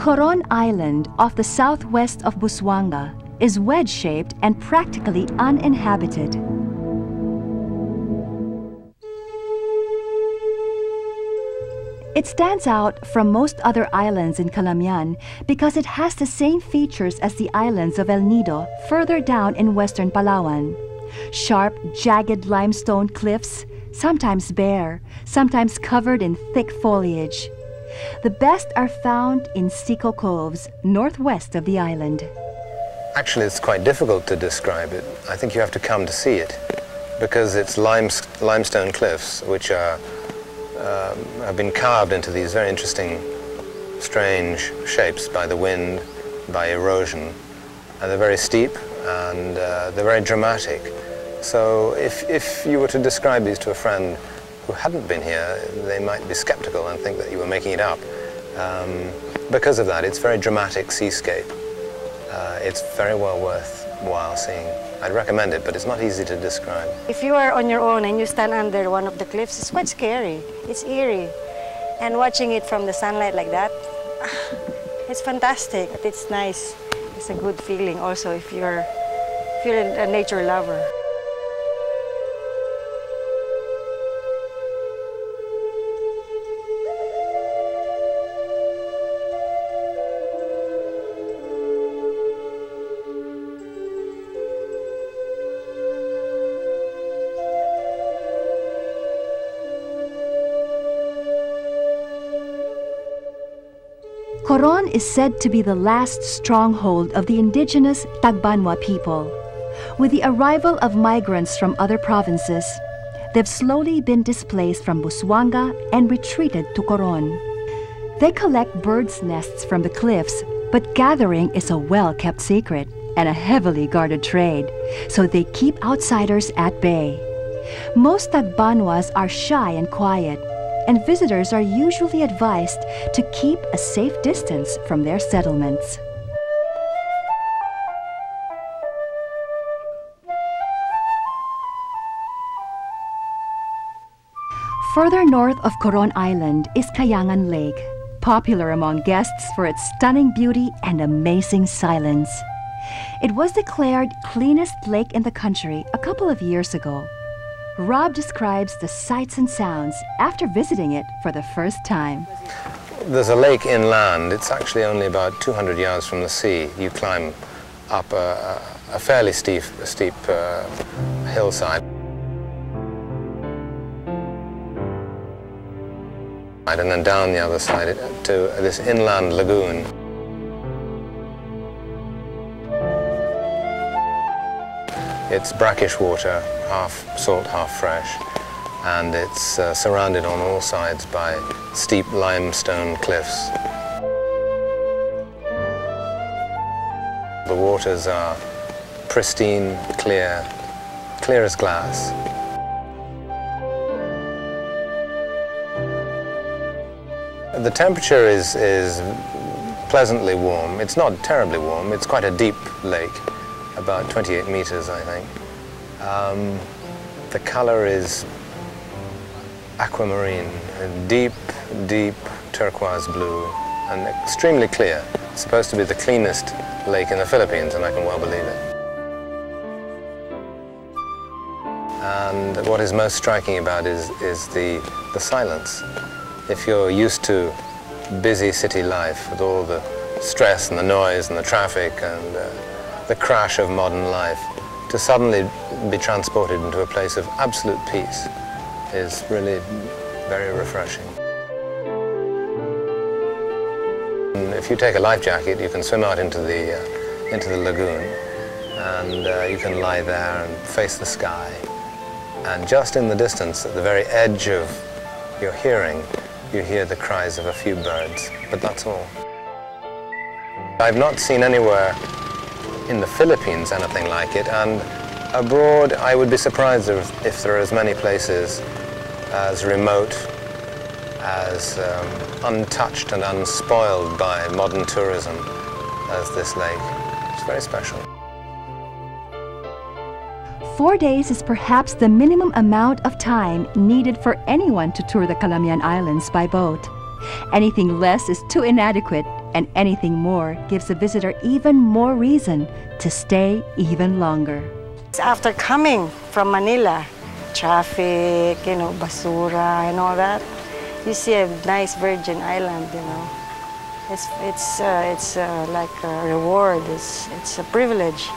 Coron Island off the southwest of Busuanga is wedge-shaped and practically uninhabited. It stands out from most other islands in Calamian because it has the same features as the islands of El Nido further down in western Palawan. Sharp, jagged limestone cliffs, sometimes bare, sometimes covered in thick foliage. The best are found in Sico Coves, northwest of the island. Actually, it's quite difficult to describe it. I think you have to come to see it because it's limestone cliffs which are have been carved into these very interesting, strange shapes by the wind, by erosion, and they're very steep and they're very dramatic. So if you were to describe these to a friend who hadn't been here, they might be skeptical and think that you were making it up. Because of that, it's a very dramatic seascape. It's very well worthwhile seeing. I'd recommend it, but it's not easy to describe. If you are on your own and you stand under one of the cliffs, it's quite scary. It's eerie. And watching it from the sunlight like that, it's fantastic. It's nice. It's a good feeling also if you're a nature lover. Coron is said to be the last stronghold of the indigenous Tagbanwa people. With the arrival of migrants from other provinces, they've slowly been displaced from Busuanga and retreated to Coron. They collect birds' nests from the cliffs, but gathering is a well-kept secret and a heavily guarded trade, so they keep outsiders at bay. Most Tagbanwas are shy and quiet, and visitors are usually advised to keep a safe distance from their settlements. Further north of Coron Island is Kayangan Lake, popular among guests for its stunning beauty and amazing silence. It was declared cleanest lake in the country a couple of years ago. Rob describes the sights and sounds after visiting it for the first time. There's a lake inland. It's actually only about 200 yards from the sea. You climb up a fairly steep hillside. And then down the other side to this inland lagoon. It's brackish water, half salt, half fresh, and it's surrounded on all sides by steep limestone cliffs. The waters are pristine, clear as glass. The temperature is pleasantly warm. It's not terribly warm. It's quite a deep lake, about 28 meters, I think. The color is aquamarine, a deep turquoise blue, and extremely clear. It's supposed to be the cleanest lake in the Philippines, and I can well believe it. And what is most striking about it is the silence. If you're used to busy city life with all the stress and the noise and the traffic and the crash of modern life, to suddenly be transported into a place of absolute peace is really very refreshing. And if you take a life jacket, you can swim out into the lagoon, and you can lie there and face the sky. And just in the distance, at the very edge of your hearing, you hear the cries of a few birds, but that's all. I've not seen anywhere in the Philippines anything like it, and abroad I would be surprised if there are as many places as remote, as untouched and unspoiled by modern tourism as this lake. It's very special. 4 days is perhaps the minimum amount of time needed for anyone to tour the Calamian Islands by boat. Anything less is too inadequate And anything more gives a visitor even more reason to stay even longer. After coming from Manila, traffic, basura and all that, you see a nice virgin island, It's like a reward, it's a privilege.